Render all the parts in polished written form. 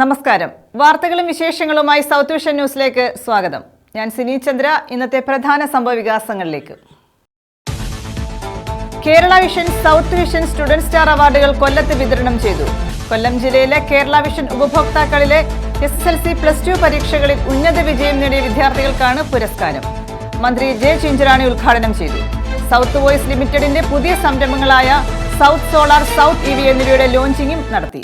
നമസ്കാരം. വാർത്തകളും വിശേഷങ്ങളുമായി സൗത്ത് വിഷൻ ന്യൂസിലേക്ക് സ്വാഗതം. ഞാൻ സിനി ചന്ദ്ര. ഇന്നത്തെ പ്രധാന സംഭവവികാസങ്ങളിലേക്ക്. Kerala vision south vision student star അവാർഡുകൾ കൊല്ലത്ത് വിതരണം ചെയ്തു. കൊല്ലം ജില്ലയിലെ കേരള വിഷൻ ഉപഭോക്താക്കളിലെ SSLC +2 പരീക്ഷകളിൽ ഉന്നത വിജയം നേടിയ വിദ്യാർത്ഥികൾക്കാണ് പുരസ്കാരം. മന്ത്രി ജെ ചിഞ്ചുറാണി ഉദ്ഘാടനം ചെയ്തു. സൗത്ത് വോയിസ് ലിമിറ്റഡിന്റെ പുതിയ സംരംഭങ്ങളായ സൗത്ത് സോളാർ, സൗത്ത് EV എന്നിവയുടെ ലോഞ്ചിങ്ങും നടത്തി.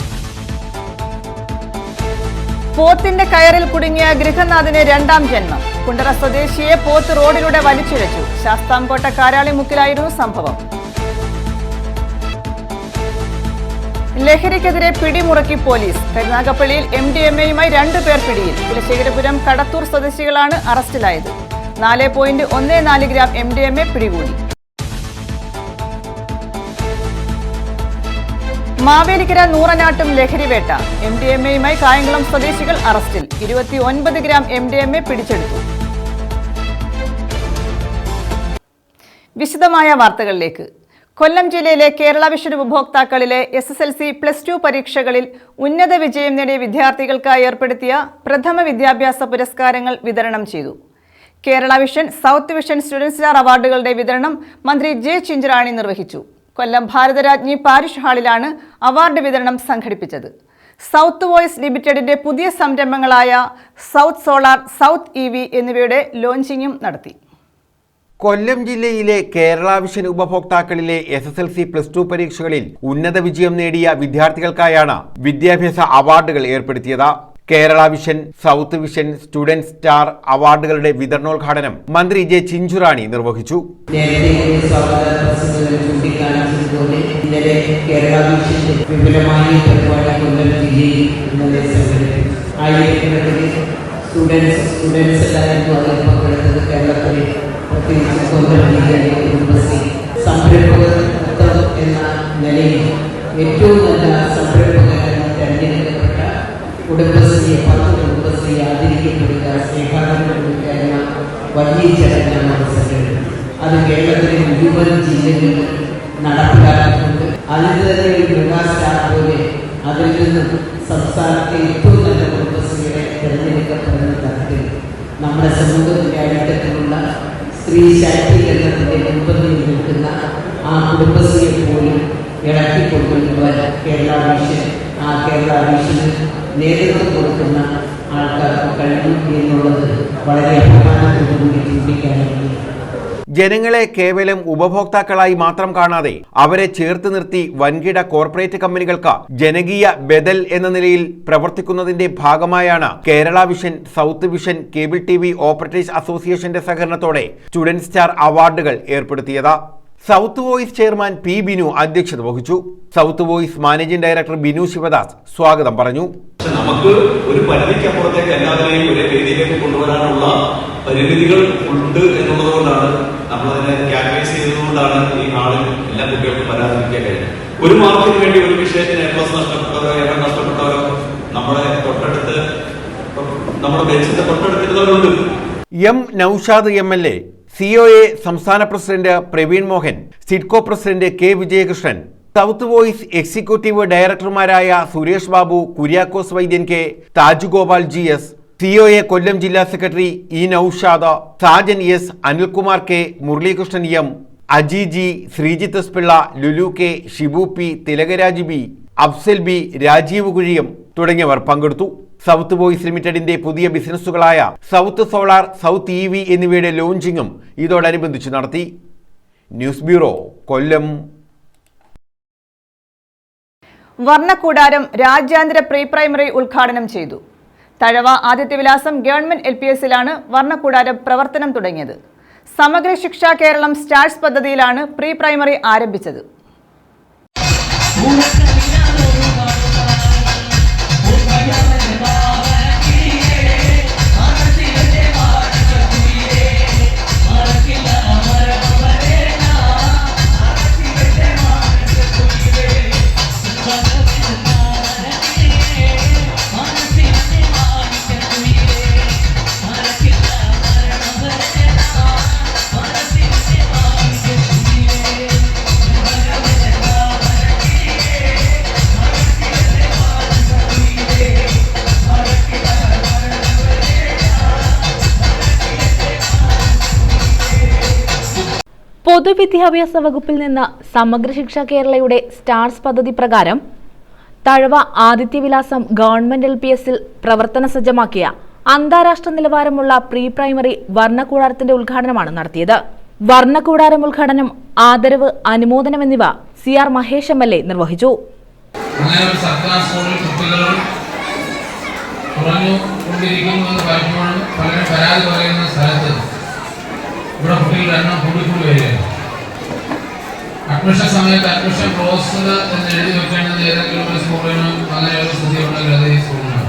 പോത്തിന്റെ കയറിൽ കുടുങ്ങിയ ഗൃഹനാഥന് രണ്ടാം ജന്മം. കുണ്ടറ സ്വദേശിയെ പോത്ത് റോഡിലൂടെ വലിച്ചിഴച്ചു. ശാസ്താംകോട്ട കാരാളിമുക്കിലായിരുന്നു സംഭവം. ലഹരിക്കെതിരെ പിടിമുറക്കി പോലീസ്. കരുനാഗപ്പള്ളിയിൽ MDMAയുമായി 2 പേർ പിടിയിൽ. കുലശേഖരപുരം കടത്തൂർ സ്വദേശികളാണ് അറസ്റ്റിലായത്. 4.14 ഗ്രാം MDMA പിടികൂടി. മാവേലിക്കര നൂറനാട്ടും ലഹരിവേട്ട. MDMAയുമായി കായംകുളം സ്വദേശികൾ അറസ്റ്റിൽ. 29 ഗ്രാം MDMA പിടിച്ചെടുത്തു. വിശദമായ വാർത്തകളിലേക്ക്. കൊല്ലം ജില്ലയിലെ കേരള വിഷൻ ഉപഭോക്താക്കളിലെ SSLC +2 പരീക്ഷകളിൽ ഉന്നത വിജയം നേടിയ വിദ്യാർത്ഥികൾക്കായി ഏർപ്പെടുത്തിയ പ്രഥമ വിദ്യാഭ്യാസ പുരസ്കാരങ്ങൾ വിതരണം ചെയ്തു. Kerala vision south vision student Star അവാർഡുകളുടെ വിതരണം മന്ത്രി ജെ ചിഞ്ചുറാണി നിർവഹിച്ചു. കൊല്ലം ഭാരതരാജ്ഞി പാരിഷ് ഹാളിലാണ് അവാർഡ് വിതരണം സംഘടിപ്പിച്ചത്. സൗത്ത് വോയിസ് ലിമിറ്റഡിന്റെ പുതിയ സംരംഭങ്ങളായ സൗത്ത് സോളാർ, സൗത്ത് EV എന്നിവയുടെ ലോഞ്ചിങ്ങും നടത്തി. കൊല്ലം ജില്ലയിലെ കേരള വിഷൻ ഉപഭോക്താക്കളിലെ SSLC +2 പരീക്ഷകളിൽ ഉന്നത വിജയം നേടിയ വിദ്യാർത്ഥികൾക്കായാണ് വിദ്യാഭ്യാസ അവാർഡുകൾ ഏർപ്പെടുത്തിയത്. Kerala vision south vision student Star അവാർഡുകളുടെ വിതരണോദ്ഘാടനം മന്ത്രി ജെ ചിഞ്ചുറാണി നിർവഹിച്ചു. ഏറ്റവും നല്ല സംരംഭകരായി തെരഞ്ഞെടുക്കപ്പെട്ട കുടുംബശ്രീയെ 10 കുടുംബശ്രീ ആദരിക്കപ്പെടുക, സ്നേഹാദരം കൊടുക്കുക എന്ന വലിയ ചടങ്ങാണ് നമ്മൾ സംഘടിപ്പിക്കുന്നത്. അത് കേരളത്തിലെ മുഴുവൻ ജില്ലകളിൽ നടപ്പിലാക്കിക്കൊണ്ട് അതിന് തന്നെ ഒരു മെഗാസ്റ്റാർ പോലെ അതിൽ നിന്നും സംസ്ഥാനത്തെ ഏറ്റവും നല്ല കുടുംബശ്രീകളെ തിരഞ്ഞെടുക്കപ്പെടുന്ന തരത്തിൽ നമ്മുടെ സമൂഹത്തിന്റെ അടിത്തട്ടിലുള്ള സ്ത്രീ ശാക്തീകരണത്തിന്റെ മുൻപന്തിയിൽ നിൽക്കുന്ന ആ കുടുംബശ്രീയെ പോലും ഇളക്കിക്കൊണ്ടുവരുവാൻ കേരള വിഷൻ നേതൃത്വം കൊടുക്കുന്ന ആൾക്കാർക്ക് കഴിയും എന്നുള്ളത് വളരെ അഭിമാനത്തോടുകൂടി ചിന്തിക്കാനാണ്. ജനങ്ങളെ കേവലം ഉപഭോക്താക്കളായി മാത്രം കാണാതെ അവരെ ചേർത്ത് നിർത്തി വൻകിട കോർപ്പറേറ്റ് കമ്പനികൾക്ക് ജനകീയ ബദൽ എന്ന നിലയിൽ പ്രവർത്തിക്കുന്നതിന്റെ ഭാഗമായാണ് Kerala vision south vision cable TV operators അസോസിയേഷന്റെ സഹകരണത്തോടെ സ്റ്റുഡന്റ് സ്റ്റാർ അവാർഡുകൾ ഏർപ്പെടുത്തിയത്. South voice chairman P. Binu അധ്യക്ഷത വഹിച്ചു. South voice managing director Binu Sivadas സ്വാഗതം പറഞ്ഞു. നമുക്ക് ഒരു പരിധിക്കപ്പുറത്തേക്ക് എല്ലാവരെയും ഒരേ വേദിയിലേക്ക് കൊണ്ടുവരാനുള്ള പരിമിതികൾ ഉണ്ട് എന്നുള്ളത് കൊണ്ടാണ് നമ്മളതിനെ ക്യാൻവേസ് ചെയ്തതുകൊണ്ടാണ് ഈ നാളിൽ എല്ലാ കുട്ടികൾക്കും വരാതിരിക്കാൻ കഴിഞ്ഞത്. ഒരു മാർക്കിന് വേണ്ടി ഒരു വിഷയത്തിന് A+ നഷ്ടപ്പെട്ടവരോ A നഷ്ടപ്പെട്ടവരോ നമ്മുടെ തൊട്ടടുത്ത് നമ്മുടെ ബെഞ്ചിന്റെ തൊട്ടടുത്തിരുന്നവരുണ്ട്. M. നൌഷാദ് MLA, COA സംസ്ഥാന president Praveen Mohan, Sidco president K. Vijayakrishnan, South Voice executive ഡയറക്ടർമാരായ Suresh Babu, Kuriakose Vaidyan K, Taj Gopal GS, COA Kollam ജില്ലാ secretary E. Naushad, Sajan S, Anilkumar K, Muralikrishnan M, Aji G, Sreejith S. Pillai, Lulu K, Shibu P, Thilakaraj B, Afzal B, Rajeev Kuzhiyam തുടങ്ങിയവർ പങ്കെടുത്തു. സൗത്ത് വോയിസ് ലിമിറ്റഡിന്റെ പുതിയ ബിസിനസ്സുകളായ സൗത്ത് സോളാർ, സൗത്ത് EV എന്നിവയുടെ ലോഞ്ചിങ്ങും ഇതോടനുബന്ധിച്ച് നടത്തി. ന്യൂസ് ബ്യൂറോ, കൊല്ലം. വർണ്ണക്കൂടാരം രാജ്യാന്തര പ്രീ പ്രൈമറി ഉദ്ഘാടനം ചെയ്തു. തഴവ ആദിത്യവിലാസം ഗവൺമെന്റ് LPSലാണ് വർണ്ണക്കൂടാരം പ്രവർത്തനം തുടങ്ങിയത്. സമഗ്ര ശിക്ഷ കേരളം സ്റ്റാർസ് പദ്ധതിയിലാണ് പ്രീ പ്രൈമറി ആരംഭിച്ചത്. പൊതുവിദ്യാഭ്യാസ വകുപ്പിൽ നിന്ന് സമഗ്ര ശിക്ഷ കേരളയുടെ സ്റ്റാർസ് പദ്ധതി പ്രകാരം തഴവ ആദിത്യവിലാസം ഗവൺമെന്റ് LPSൽ പ്രവർത്തന സജ്ജമാക്കിയ അന്താരാഷ്ട്ര നിലവാരമുള്ള പ്രീ പ്രൈമറി വർണ്ണക്കൂടാരത്തിന്റെ ഉദ്ഘാടനമാണ് നടത്തിയത്. വർണ്ണക്കൂടാരം ഉദ്ഘാടനം, ആദരവ്, അനുമോദനം എന്നിവ CR മഹേഷ് MLA നിർവഹിച്ചു. അഡ്മിഷൻ സമയത്ത് അഡ്മിഷൻ ക്ലോസ് എന്ന് എഴുതി വെക്കേണ്ടത് ഏതെങ്കിലും ഒരു സ്കൂളിനും അങ്ങനെ ഒരു സ്ഥിതി ഉണ്ടെങ്കിൽ അത് ഈ സ്കൂളിനാണ്.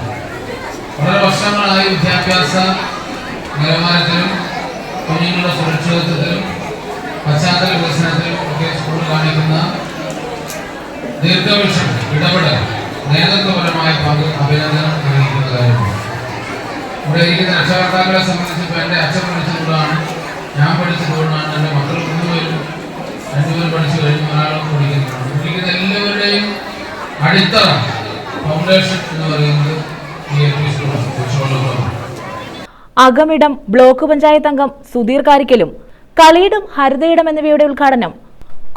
വളരെ വർഷങ്ങളായി വിദ്യാഭ്യാസ നിലവാരത്തിലും കുഞ്ഞുങ്ങളുടെ സുരക്ഷിതത്വത്തിലും പശ്ചാത്തല വികസനത്തിലും ഒക്കെ സ്കൂൾ കാണിക്കുന്ന ദീർഘവീക്ഷണം, ഇടപെടൽ, നേതൃത്വപരമായ പങ്ക് അഭിനന്ദനം അറിയിക്കുന്ന കാര്യമാണ്. ഇവിടെ ഇരിക്കുന്ന രക്ഷകർത്താക്കളെ സംബന്ധിച്ച് എൻ്റെ അച്ഛൻ പഠിച്ചതുകൊണ്ടാണ്, ഞാൻ പഠിച്ചതുകൊണ്ടാണ്, എൻ്റെ മക്കൾ മൂന്നുപേരും രണ്ടുപേരും പഠിച്ചു കഴിഞ്ഞു, ഒരാളും പഠിക്കുന്ന എല്ലാവരുടെയും അടിത്തറ ഫൗണ്ടേഷൻ എന്ന് പറയുന്നത് ഈ LP സ്കൂളാണ്. അകമിടം ബ്ലോക്ക് പഞ്ചായത്ത് അംഗം സുധീർ കാരിക്കലും കളിയിടം ഹരിതയിടം എന്നിവയുടെ ഉദ്ഘാടനം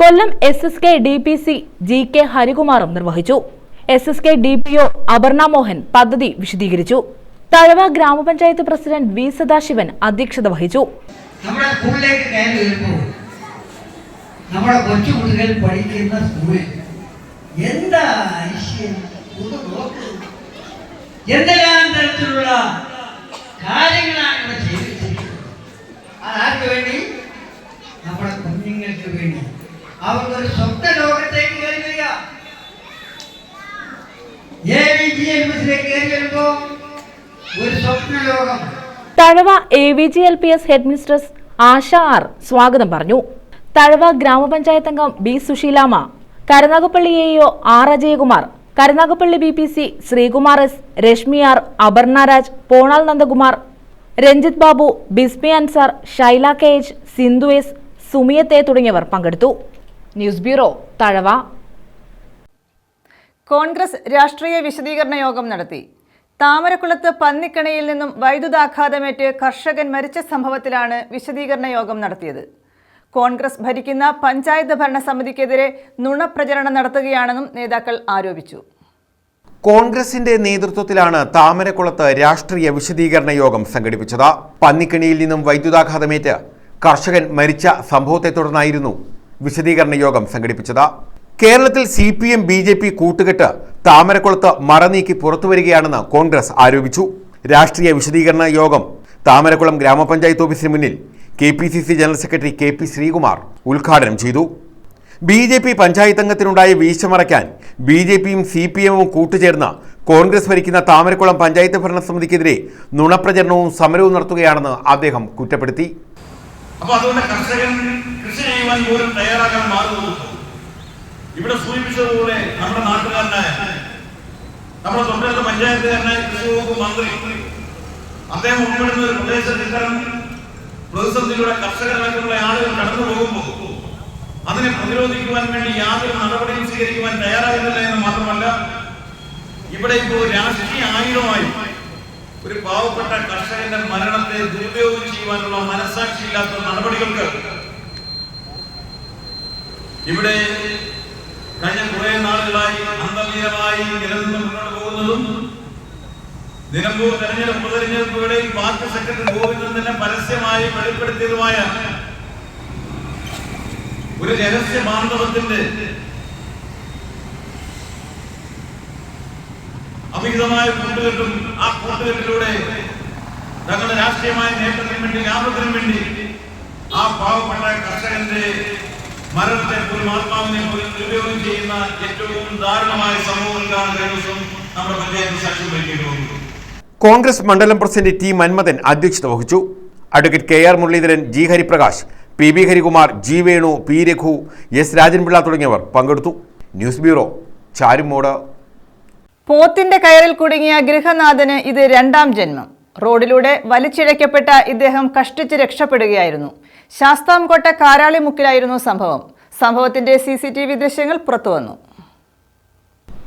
കൊല്ലം SSK DPC GK ഹരികുമാറും നിർവഹിച്ചു. SSK DPO അപർണ മോഹൻ പദ്ധതി വിശദീകരിച്ചു. തഴവ ഗ്രാമപഞ്ചായത്ത് പ്രസിഡന്റ് V സദാശിവൻ അധ്യക്ഷത വഹിച്ചു. നമ്മുടെ സ്കൂളിലേക്ക് കയറി വരുമ്പോൾ നമ്മുടെ കൊച്ചുകുട്ടികൾ പഠിക്കുന്ന സ്കൂളിൽ എന്താ എന്തെല്ലാം തരത്തിലുള്ള കാര്യങ്ങളാണ് ഇവിടെ ചെയ്തിരിക്കുന്നത്. അതാർക്ക് വേണ്ടി? നമ്മുടെ കുഞ്ഞുങ്ങൾക്ക് വേണ്ടി. അവർക്കൊരു സ്വപ്ന ലോകത്തേക്ക് കയറി വരിക. AVGLPSലേക്ക് കയറി വരുമ്പോ ഒരു സ്വപ്ന ലോകം. തഴവ AVGLPS ഹെഡ് മിസ്ട്രസ് ആശ R സ്വാഗതം പറഞ്ഞു. തഴവ ഗ്രാമപഞ്ചായത്ത് അംഗം B Susheelamma, Karunagappally AEO R Ajayakumar, Karunagappally BPC Sreekumar S, Rashmi R, Aparna Raj, പോണാൽ Nandakumar, Ranjith Babu, ബിസ്മി അൻസാർ, ഷൈല KH, സിന്ധു S, സുമിയത്തെ തുടങ്ങിയവർ പങ്കെടുത്തു. News bureau, Thazhava. കോൺഗ്രസ് രാഷ്ട്രീയ വിശദീകരണ യോഗം നടത്തി. താമരക്കുളത്ത് പന്നിക്കണിയിൽ നിന്നും വൈദ്യുതാഘാതമേറ്റ് കർഷകൻ മരിച്ച സംഭവത്തിലാണ് വിശദീകരണ യോഗം നടത്തിയത്. കോൺഗ്രസ് ഭരിക്കുന്ന പഞ്ചായത്ത് ഭരണസമിതിക്കെതിരെ നുണപ്രചരണം നടത്തുകയാണെന്നും നേതാക്കൾ ആരോപിച്ചു. കോൺഗ്രസിന്റെ നേതൃത്വത്തിലാണ് താമരക്കുളത്ത് രാഷ്ട്രീയ വിശദീകരണ യോഗം സംഘടിപ്പിച്ചത്. പന്നിക്കണിയിൽ നിന്നും വൈദ്യുതാഘാതമേറ്റ് കർഷകൻ മരിച്ച സംഭവത്തെ തുടർന്നായിരുന്നു വിശദീകരണ യോഗം സംഘടിപ്പിച്ചത്. കേരളത്തിൽ CPM BJP കൂട്ടുകെട്ട് താമരക്കുളത്ത് മറനീക്കി പുറത്തുവരികയാണെന്ന് കോൺഗ്രസ് ആരോപിച്ചു. രാഷ്ട്രീയ വിശദീകരണ യോഗം താമരക്കുളം ഗ്രാമപഞ്ചായത്ത് ഓഫീസിന് മുന്നിൽ KPCC general secretary KP Sreekumar ഉദ്ഘാടനം ചെയ്തു. BJP പഞ്ചായത്ത് അംഗത്തിനുണ്ടായ വീഴ്ച മറയ്ക്കാൻ BJPയും CPMവും കൂട്ടുചേർന്ന് കോൺഗ്രസ് ഭരിക്കുന്ന താമരക്കുളം പഞ്ചായത്ത് ഭരണസമിതിക്കെതിരെ നുണപ്രചരണവും സമരവും നടത്തുകയാണെന്ന് അദ്ദേഹം കുറ്റപ്പെടുത്തി. അപ്പോൾ അതുകൊണ്ട് കർഷകൻ കൃഷി ചെയ്യുവാൻ പോലും തയ്യാറാക്കാൻ മാറുന്നു. ഇവിടെ സൂചിപ്പിച്ചതുപോലെ നമ്മുടെ നാട്ടുകാരനായ നമ്മുടെ തൊട്ടടുത്ത പഞ്ചായത്തുകാരനായ കൃഷി വകുപ്പ് മന്ത്രി അദ്ദേഹം ഉൾപ്പെടുന്ന ഒരു പ്രദേശത്ത് ഇത്തരം പ്രതിസന്ധിയിലൂടെ കർഷകരായിട്ടുള്ള ആളുകൾ കടന്നു പോകുമ്പോൾ അതിനെ പ്രതിരോധിക്കുവാൻ വേണ്ടി യാതൊരു നടപടിയും സ്വീകരിക്കുവാൻ തയ്യാറാകുന്നില്ല എന്ന് മാത്രമല്ല, ഇവിടെ ഇപ്പോൾ രാഷ്ട്രീയ ആയുധമായി ഒരു പാവപ്പെട്ട കർഷകന്റെ മരണത്തെ ദുരുപയോഗം ചെയ്യുവാനുള്ള മനസാക്ഷിയില്ലാത്ത നടപടികൾക്ക് ഇവിടെ കഴിഞ്ഞ കുറെ നാളുകളായി അന്തർലീനമായി നിലനിന്ന് മുന്നോട്ട് പോകുന്നതും നിലമ്പൂർ തെരഞ്ഞെടുപ്പുകളിൽ പാർട്ടി സെക്രട്ടറി ഗോവിന്ദൻ തന്നെ പരസ്യമായി വെളിപ്പെടുത്തിയതുമായ ഒരു രഹസ്യ ബാന്ധവത്തിന്റെ അമിതമായ കൂട്ടുകെട്ടും ആ കൂട്ടുകെട്ടിലൂടെ തങ്ങളുടെ രാഷ്ട്രീയമായ നേട്ടത്തിനും വേണ്ടി ലാഭത്തിനും വേണ്ടി ആ പാവപ്പെട്ട കർഷകന്റെ മരണത്തെ പോലും ആത്മാവിനെ പോലും ദുരുപയോഗം ചെയ്യുന്ന ഏറ്റവും ദാരുണമായ സംഭവങ്ങൾക്കാണ് കഴിഞ്ഞ ദിവസം നമ്മുടെ പഞ്ചായത്ത് സാക്ഷ്യം വഹിക്കേണ്ടി. കോൺഗ്രസ് മണ്ഡലം പ്രസിഡന്റ് T മന്മഥൻ അധ്യക്ഷത വഹിച്ചു. Advocate KR Muraleedharan, G Hariprakash, PB Harikumar, G Venu, P Raghu, S Rajanpillai തുടങ്ങിയവർ പങ്കെടുത്തു. News bureau, Charummood. പോത്തിന്റെ കയറിൽ കുടുങ്ങിയ ഗൃഹനാഥന് ഇത് രണ്ടാം ജന്മം. റോഡിലൂടെ വലിച്ചിഴക്കപ്പെട്ട ഇദ്ദേഹം കഷ്ടിച്ച് രക്ഷപ്പെടുകയായിരുന്നു. ശാസ്താംകോട്ട കാരാളിമുക്കിലായിരുന്നു സംഭവം. സംഭവത്തിന്റെ CCTV ദൃശ്യങ്ങൾ പുറത്തുവന്നു.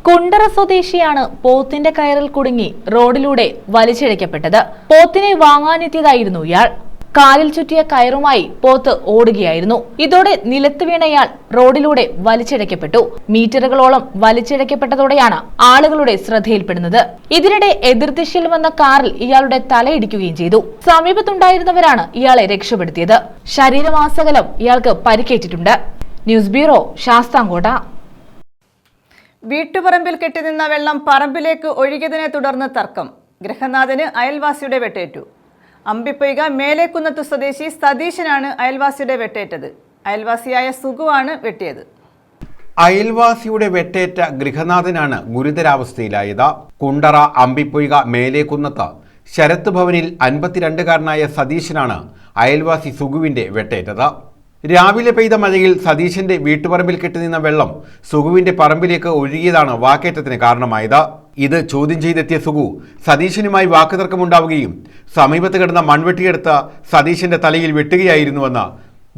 കുണ്ടറ സ്വദേശിയാണ് പോത്തിന്റെ കയറിൽ കുടുങ്ങി റോഡിലൂടെ വലിച്ചിഴക്കപ്പെട്ടത്. പോത്തിനെ വാങ്ങാനെത്തിയതായിരുന്നു ഇയാൾ. കാലിൽ ചുറ്റിയ കയറുമായി പോത്ത് ഓടുകയായിരുന്നു. ഇതോടെ നിലത്ത് വീണയാൾ റോഡിലൂടെ വലിച്ചിഴക്കപ്പെട്ടു. മീറ്ററുകളോളം വലിച്ചിഴക്കപ്പെട്ടതോടെയാണ് ആളുകളുടെ ശ്രദ്ധയിൽപ്പെടുന്നത്. ഇതിനിടെ എതിർദിശയിൽ വന്ന കാറിൽ ഇയാളുടെ തലയിടിക്കുകയും ചെയ്തു. സമീപത്തുണ്ടായിരുന്നവരാണ് ഇയാളെ രക്ഷപ്പെടുത്തിയത്. ശരീരമാസകലം ഇയാൾക്ക് പരിക്കേറ്റിട്ടുണ്ട്. News bureau, Sasthamkotta. വീട്ടുപറമ്പിൽ കെട്ടിനിന്ന വെള്ളം പറമ്പിലേക്ക് ഒഴുകിയതിനെ തുടർന്ന് തർക്കം. ഗൃഹനാഥന് അയൽവാസിയുടെ വെട്ടേറ്റു. അമ്പിപ്പൊയ്ക മേലേക്കുന്നത്ത് സ്വദേശി സതീശനാണ് അയൽവാസിയുടെ വെട്ടേറ്റത്. അയൽവാസിയായ സുഗുവാണ് വെട്ടിയത്. അയൽവാസിയുടെ വെട്ടേറ്റ ഗൃഹനാഥനാണ് ഗുരുതരാവസ്ഥയിലായത്. കുണ്ടറ അമ്പിപ്പൊയ്ക മേലേക്കുന്നത്ത് ശരത് ഭവനിൽ 52കാരനായ സതീശനാണ് അയൽവാസി സുഗുവിന്റെ വെട്ടേറ്റത്. രാവിലെ പെയ്ത മഴയിൽ സതീശന്റെ വീട്ടുപറമ്പിൽ കെട്ടിനിന്ന വെള്ളം സുഗുവിന്റെ പറമ്പിലേക്ക് ഒഴുകിയതാണ് വാക്കേറ്റത്തിന് കാരണമായത്. ഇത് ചോദ്യം ചെയ്തെത്തിയ സുഗു സതീശനുമായി വാക്കുതർക്കമുണ്ടാവുകയും സമീപത്ത് കിടന്ന മൺവെട്ടിയെടുത്ത് സതീശന്റെ തലയിൽ വെട്ടുകയായിരുന്നുവെന്ന്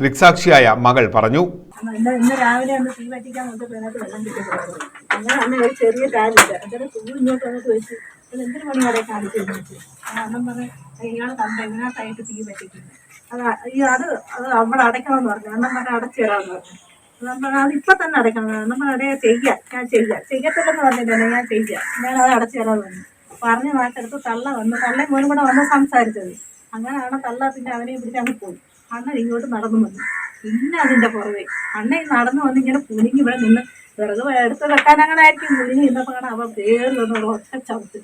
ദൃക്സാക്ഷിയായ മകൾ പറഞ്ഞു. ഇന്ന് രാവിലെ ഒന്ന് തീ വറ്റിക്കാൻ നോക്കിയപ്പോൾ വെള്ളം കിട്ടിയിട്ടുള്ളത്. അങ്ങനെ ഒരു ചെറിയ കാലില്ല. അന്നേരം സുഗു ഇങ്ങോട്ട് വന്നിട്ട് ചോദിച്ചു, എന്തൊരു പണിയോടെ കാണിച്ചു വെച്ചു. അണ്ണം പറഞ്ഞ് ഇയാൾ കണ്ട ഇതിനകത്തായിട്ട് തീ പറ്റിക്കുന്നു. അത് അവിടെ അടയ്ക്കണമെന്ന് പറഞ്ഞു. അണ്ണം പറഞ്ഞ അടച്ചു തരാമെന്ന് പറഞ്ഞു. അത് ഇപ്പൊ തന്നെ അടയ്ക്കണം. അണ്ണം പറഞ്ഞ ഞാൻ ചെയ്യത്തില്ലെന്ന് പറഞ്ഞില്ലല്ലോ, ഞാൻ ഞാനത് അടച്ചു തരാമെന്ന് പറഞ്ഞു. നാട്ടെടുത്ത് തള്ള വന്നു. തള്ളയും മോനും കൂടെ വന്ന് സംസാരിച്ചത്. അങ്ങനെയാണ് തള്ള പിന്നെ അവനെ പിടിച്ച് അങ്ങ് പോയി. അണ്ണൻ ഇങ്ങോട്ട് നടന്നു വന്നു. പിന്നെ അതിന്റെ പുറകെ അണ്ണൻ നടന്നു വന്ന് ഇങ്ങനെ കുനിഞ്ഞ് ഇവിടെ നിന്ന് വിറക് എടുത്ത് വെക്കാൻ അങ്ങനെ ആയിരിക്കും കുനിഞ്ഞ് നിന്നപ്പോ കാണാൻ അവ പേര് വന്നോളൂ ഒറ്റ ചവിട്ട്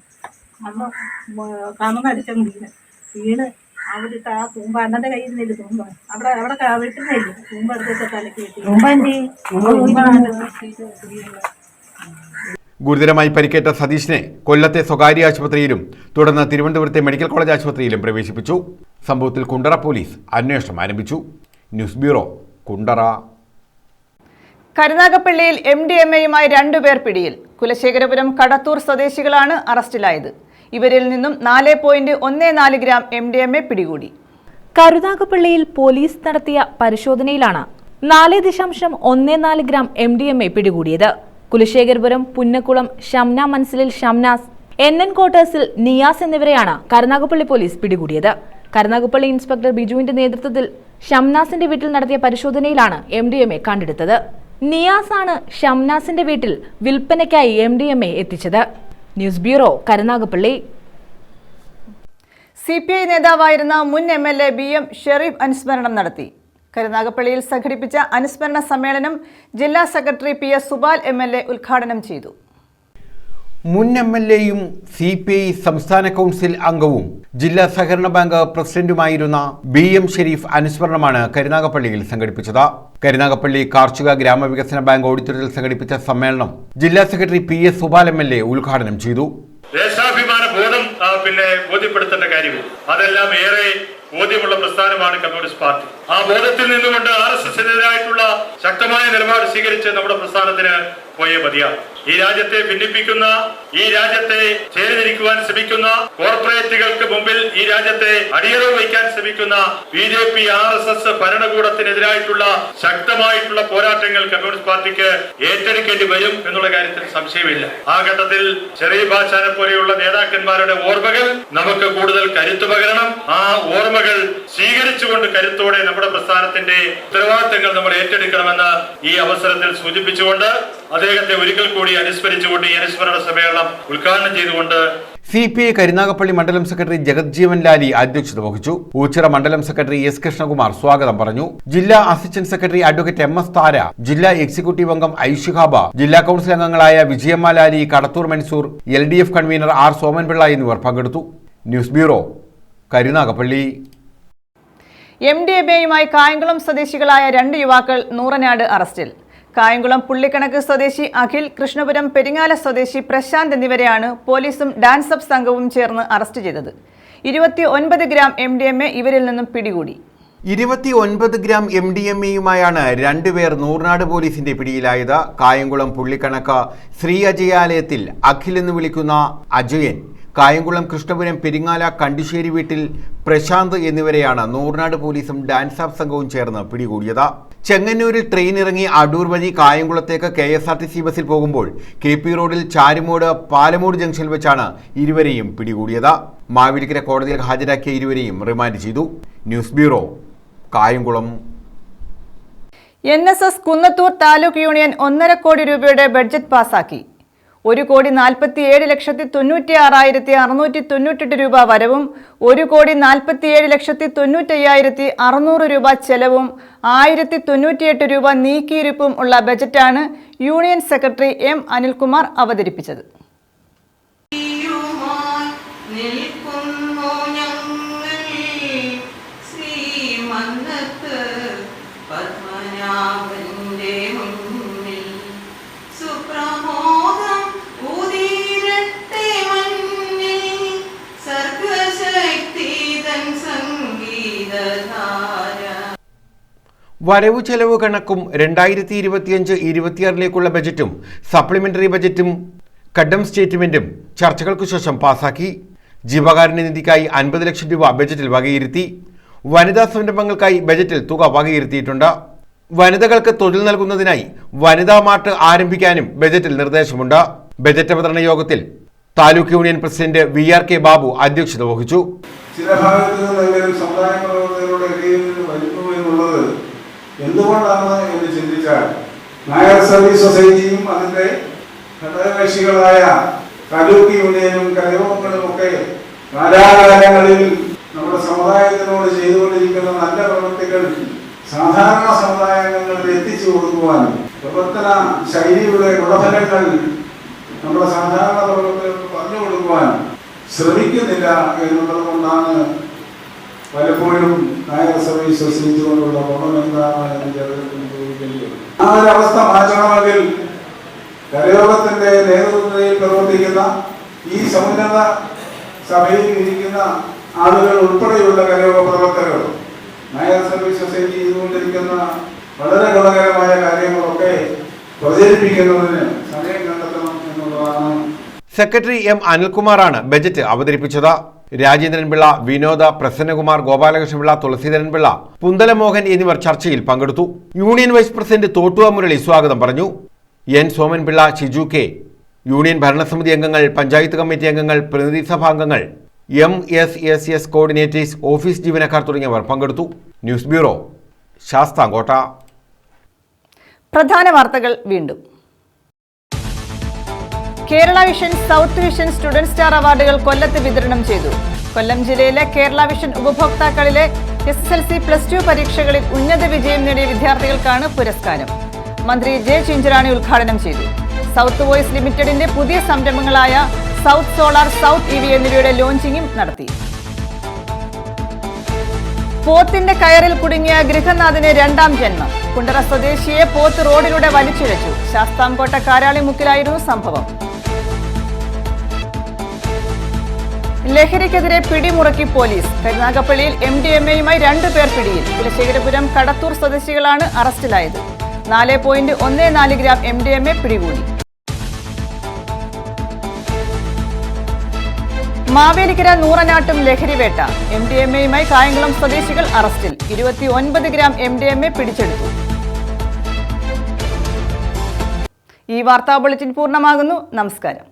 അമ്മ കമന്നടിച്ചങ്ങ് വീണ് അവിടുത്തെ ആ തൂമ്പ അണ്ണന്റെ കയ്യിൽ നിന്നില്ല തൂമ്പ അവിടെ വിട്ടുന്നില്ല തൂമ്പ എടുത്തിട്ട് തലക്ക് കിട്ടി. ഗുരുതരമായി പരിക്കേറ്റ സതീഷിനെ കൊല്ലത്തെ സ്വകാര്യ ആശുപത്രിയിലും തുടർന്ന് തിരുവനന്തപുരത്തെ മെഡിക്കൽ കോളേജ് ആശുപത്രിയിലും പ്രവേശിപ്പിച്ചു. സംഭവത്തിൽ കുണ്ടറ പോലീസ് അന്വേഷണം ആരംഭിച്ചു. News bureau, Kundara. കരുനാഗപ്പള്ളിയിൽ MDMAയുമായി 2 പേർ പിടിയിൽ. കുലശേഖരപുരം കടത്തൂർ സ്വദേശികളാണ് അറസ്റ്റിലായത്. ഇവരിൽ നിന്നും 4.14 ഗ്രാം MDMA പിടികൂടി. കരുനാഗപ്പള്ളിയിൽ പോലീസ് നടത്തിയ പരിശോധനയിലാണ് 4.14 ഗ്രാം MDMA പിടികൂടിയത്. കുലശേഖരപുരം പുന്നക്കുളം ഷംന മൻസിലിൽ ഷംനാസ്, NN ക്വാർട്ടേഴ്സിൽ നിയാസ് എന്നിവരെയാണ് കരുനാഗപ്പള്ളി പോലീസ് പിടികൂടിയത്. കരുനാഗപ്പള്ളി ഇൻസ്പെക്ടർ ബിജുവിന്റെ നേതൃത്വത്തിൽ ഷംനാസിന്റെ വീട്ടിൽ നടത്തിയ പരിശോധനയിലാണ് MDMA കണ്ടെടുത്തത്. നിയാസ് ആണ് ഷംനാസിന്റെ വീട്ടിൽ വിൽപ്പനയ്ക്കായി MDMA എത്തിച്ചത്. News bureau, Karunagappally. CPI നേതാവായിരുന്ന മുൻ MLA BM ഷെരീഫ് അനുസ്മരണം നടത്തി. കരുനാഗപ്പള്ളിയിൽ സംഘടിപ്പിച്ച അനുസ്മരണ സമ്മേളനം ജില്ലാ സെക്രട്ടറി PS സുബാൽ MLA ഉദ്ഘാടനം ചെയ്തു. മുൻ MLAയും CPI സംസ്ഥാന കൗൺസിൽ അംഗവും ജില്ലാ സഹകരണ ബാങ്ക് പ്രസിഡന്റുമായിരുന്ന BM ഷെരീഫ് അനുസ്മരണമാണ് കരുനാഗപ്പള്ളിയിൽ സംഘടിപ്പിച്ചത്. കരുനാഗപ്പള്ളി കാർഷിക ഗ്രാമവികസന ബാങ്ക് ഓഡിറ്റോറിയത്തിൽ സംഘടിപ്പിച്ച സമ്മേളനം ജില്ലാ സെക്രട്ടറി PS സുബാൽ MLA ഉദ്ഘാടനം ചെയ്തു. ദേശാഭിമാന ബോധം ബോധ്യപ്പെടുത്തേണ്ട കാര്യവും അതെല്ലാം ഏറെ ബോധ്യമുള്ള പ്രസ്ഥാനമാണ് കമ്മ്യൂണിസ്റ്റ് പാർട്ടി. ആ ബോധത്തിൽ നിന്നുകൊണ്ട് RSSനെതിരായിട്ടുള്ള ശക്തമായ നിലപാട് സ്വീകരിച്ച് നമ്മുടെ പ്രസ്ഥാനത്തിന് പോയേ മതിയാകും. ഈ രാജ്യത്തെ ഭിന്നിപ്പിക്കുന്ന, ഈ രാജ്യത്തെ ചേരിതിരിക്കുവാൻ ശ്രമിക്കുന്ന കോർപ്പറേറ്റുകൾക്ക് മുമ്പിൽ ഈ രാജ്യത്തെ അടിയറവ് വയ്ക്കാൻ ശ്രമിക്കുന്ന BJP RSS ഭരണകൂടത്തിനെതിരായിട്ടുള്ള ശക്തമായിട്ടുള്ള പോരാട്ടങ്ങൾ കമ്മ്യൂണിസ്റ്റ് പാർട്ടിക്ക് ഏറ്റെടുക്കേണ്ടി വരും എന്നുള്ള കാര്യത്തിൽ സംശയമില്ല. ആ ഘട്ടത്തിൽ ഷെരീഫ് ആശാനെ പോലെയുള്ള നേതാക്കന്മാരുടെ ഓർമ്മകൾ നമുക്ക് കൂടുതൽ കരുത്തു പകരണം. ആ ഓർമ്മകൾ സ്വീകരിച്ചുകൊണ്ട് കരുത്തോടെ നമ്മുടെ പ്രസ്ഥാനത്തിന്റെ ഉത്തരവാദിത്തങ്ങൾ നമ്മൾ ഏറ്റെടുക്കണമെന്ന് ഈ അവസരത്തിൽ സൂചിപ്പിച്ചുകൊണ്ട് അദ്ദേഹത്തെ ഒരിക്കൽ കൂടി അനുസ്മരിച്ചുകൊണ്ട് ഈ അനുസ്മരണ സമ്മേളനം ഉദ്ഘാടനം ചെയ്തുകൊണ്ട് CPI കരുനാഗപ്പള്ളി മണ്ഡലം സെക്രട്ടറി ജഗജ്ജീവൻ ലാലി അധ്യക്ഷത വഹിച്ചു. ഊച്ചിറ മണ്ഡലം സെക്രട്ടറി S കൃഷ്ണകുമാർ സ്വാഗതം പറഞ്ഞു. ജില്ലാ assistant secretary advocate MS Thara, ജില്ലാ എക്സിക്യൂട്ടീവ് അംഗം ഐഷിഹാബ, ജില്ലാ കൗൺസിൽ അംഗങ്ങളായ Vijayamma Lali, Kadathoor Mansoor, LDF convenor R Somanpillai എന്നിവർ പങ്കെടുത്തു. News bureau, Karunagappally. MDMAയുമായി കായംകുളം സ്വദേശികളായ 2 യുവാക്കൾ നൂറനാട് അറസ്റ്റിൽ. കായംകുളം പുള്ളിക്കണക്ക് സ്വദേശി അഖിൽ, കൃഷ്ണപുരം പെരിങ്ങാല സ്വദേശി പ്രശാന്ത് എന്നിവരെയാണ് പോലീസും ഡാൻസ് അപ്പ് സംഘവും ചേർന്ന് അറസ്റ്റ് ചെയ്തത്. 29 ഗ്രാം MDMA ഇവരിൽ നിന്നും പിടികൂടി. 29 ഗ്രാം MDMAയുമായാണ് 2 പേർ നൂർനാട് പോലീസിന്റെ പിടിയിലായത്. കായംകുളം പുള്ളിക്കണക്ക് ശ്രീ അജയാലയത്തിൽ അഖിൽ എന്ന് വിളിക്കുന്ന അജയൻ, കായംകുളം കൃഷ്ണപുരം പെരിങ്ങാല കണ്ടിശ്ശേരി വീട്ടിൽ പ്രശാന്ത് എന്നിവരെയാണ് നൂർനാട് പോലീസും ഡാൻസ് ആപ്പ് സംഘവും ചേർന്ന് പിടികൂടിയത്. ചെങ്ങന്നൂരിൽ ട്രെയിൻ ഇറങ്ങി അടൂർ വഴി കായംകുളത്തേക്ക് KSRTC ബസ്സിൽ പോകുമ്പോൾ KP റോഡിൽ ചാരുമോട് പാലമൂട് ജംഗ്ഷനിൽ വെച്ചാണ് ഇരുവരെയും പിടികൂടിയത്. മാവേലിക്കര കോടതിയിൽ ഹാജരാക്കിയ ഇരുവരെയും റിമാൻഡ് ചെയ്തു. News bureau, Kayamkulam. NSS Kunnathur taluk union 1.5 കോടി രൂപയുടെ ബഡ്ജറ്റ് പാസാക്കി. 1,47,96,698 രൂപ വരവും 1,47,95,600 രൂപ ചെലവും 1,098 രൂപ നീക്കിയിരിപ്പും ഉള്ള ബജറ്റാണ് യൂണിയൻ സെക്രട്ടറി M. അനിൽകുമാർ അവതരിപ്പിച്ചത്. വരവു ചെലവ് കണക്കും 2025-26 ബജറ്റും സപ്ലിമെന്ററി ബജറ്റും കഡം സ്റ്റേറ്റ്മെന്റും ചർച്ചകൾക്കു ശേഷം പാസാക്കി. ജീവകാരുണ്യ നിധിക്കായി 50 ലക്ഷം രൂപ ബജറ്റിൽ വകയിരുത്തി. വനിതാ സംരംഭങ്ങൾക്കായി ബജറ്റിൽ തുക വകയിരുത്തിയിട്ടുണ്ട്. വനിതകൾക്ക് തൊഴിൽ നൽകുന്നതിനായി വനിതാ മാർട്ട് ആരംഭിക്കാനും ബജറ്റിൽ നിർദ്ദേശമുണ്ട്. ബജറ്റ് അവതരണ യോഗത്തിൽ taluk union president VRK Babu അധ്യക്ഷത വഹിച്ചു. ചില ഭാഗത്ത് നിന്നെങ്കിലും സമുദായ പ്രവർത്തകരുടെ ഇടയിൽ നിന്ന് വരുന്നു എന്നുള്ളത് എന്തുകൊണ്ടാണ് എന്ന് ചിന്തിച്ചാൽ നായർ സർവീസ് സൊസൈറ്റിയും അതിന്റെ ഘടകകക്ഷികളായ താലൂക്ക് യൂണിയനും കരയോഗങ്ങളും ഒക്കെ കാലാകാലങ്ങളിൽ നമ്മുടെ സമുദായത്തിനോട് ചെയ്തുകൊണ്ടിരിക്കുന്ന നല്ല പ്രവൃത്തികൾ സാധാരണ സമുദായങ്ങളിൽ എത്തിച്ചു കൊടുക്കുവാനും പ്രവർത്തന ശൈലിയുടെ ഗുണഫലങ്ങൾ നമ്മുടെ സാധാരണ പ്രവർത്തകർക്ക് പറഞ്ഞു കൊടുക്കുവാനും ശ്രമിക്കുന്നില്ല എന്നുള്ളത് കൊണ്ടാണ് പലപ്പോഴും നായർ സർവീസ് സൊസൈറ്റി കൊണ്ടുള്ള ഗുണം എന്താണ് എന്ന് ചോദിക്കുന്നത്. ആ ഒരവസ്ഥ മാറ്റണമെങ്കിൽ കരയോഗത്തിന്റെ നേതൃത്വത്തിൽ പ്രവർത്തിക്കുന്ന ഈ സമുന്നത സഭയിൽ ഇരിക്കുന്ന ആളുകൾ ഉൾപ്പെടെയുള്ള കരയോഗ പ്രവർത്തകർ നായർ സർവീസ് സൊസൈറ്റി ചെയ്തുകൊണ്ടിരിക്കുന്ന വളരെ ഗുണകരമായ കാര്യങ്ങളൊക്കെ പ്രചരിപ്പിക്കുന്നതിന് സമയം കണ്ടെത്തണം എന്നുള്ളതാണ്. Secretary M. അനിൽകുമാറാണ് ബജറ്റ് അവതരിപ്പിച്ചത്. രാജേന്ദ്രൻ പിള്ള, വിനോദ, പ്രസന്നകുമാർ, ഗോപാലകൃഷ്ണൻ പിള്ള, തുളസീധരൻ പിള്ള, പുന്തലമോഹൻ എന്നിവർ ചർച്ചയിൽ പങ്കെടുത്തു. Union vice president Thottuva Murali സ്വാഗതം പറഞ്ഞു. N. Soman Pillai, Shiju K, union ഭരണസമിതി അംഗങ്ങൾ, പഞ്ചായത്ത് കമ്മിറ്റി അംഗങ്ങൾ, പ്രതിനിധി സഭാംഗങ്ങൾ, MSSS കോർഡിനേറ്റേഴ്സ്, ഓഫീസ് ജീവനക്കാർ തുടങ്ങിയവർ പങ്കെടുത്തു. News bureau, Sasthamcotta. പ്രധാന വാർത്തകൾ വീണ്ടും. Kerala vision south vision student star അവാർഡുകൾ കൊല്ലത്ത് വിതരണം ചെയ്തു. കൊല്ലം ജില്ലയിലെ കേരള വിഷൻ ഉപഭോക്താക്കളിലെ SSLC+2 പരീക്ഷകളിൽ ഉന്നത വിജയം നേടിയ വിദ്യാർത്ഥികൾക്കാണ് പുരസ്കാരം. മന്ത്രി J. ചിഞ്ചറാണി ഉദ്ഘാടനം ചെയ്തു. സൗത്ത് വോയിസ് ലിമിറ്റഡിന്റെ പുതിയ സംരംഭങ്ങളായ സൗത്ത് സോളാർ, സൗത്ത് EV എന്നിവയുടെ ലോഞ്ചിങ്ങും നടത്തി. പോത്തിന്റെ കയറിൽ കുടുങ്ങിയ ഗൃഹനാഥന് 2ാം ജന്മം. കുണ്ടറ സ്വദേശിയെ പോത്ത് റോഡിലൂടെ വലിച്ചിഴച്ചു. ശാസ്താംകോട്ട കാരാളിമുക്കിലായിരുന്നു സംഭവം. ലഹരിക്കെതിരെ പിടിമുറക്കി പോലീസ്. കരുനാഗപ്പള്ളിയിൽ MDMAയുമായി 2 പേർ പിടിയിൽ. കുലശേഖരപുരം കടത്തൂർ സ്വദേശികളാണ് അറസ്റ്റിലായത്. 4.14 ഗ്രാം MDMA പിടികൂടി. മാവേലിക്കര നൂറനാട്ടും ലഹരിവേട്ട. MDMAയുമായി കായംകുളം സ്വദേശികൾ അറസ്റ്റിൽ. 29 ഗ്രാം MDMA പിടിച്ചെടുത്തു. ഈ വാർത്താ ബുള്ളറ്റിൻ പൂർണ്ണമാകുന്നു. നമസ്കാരം.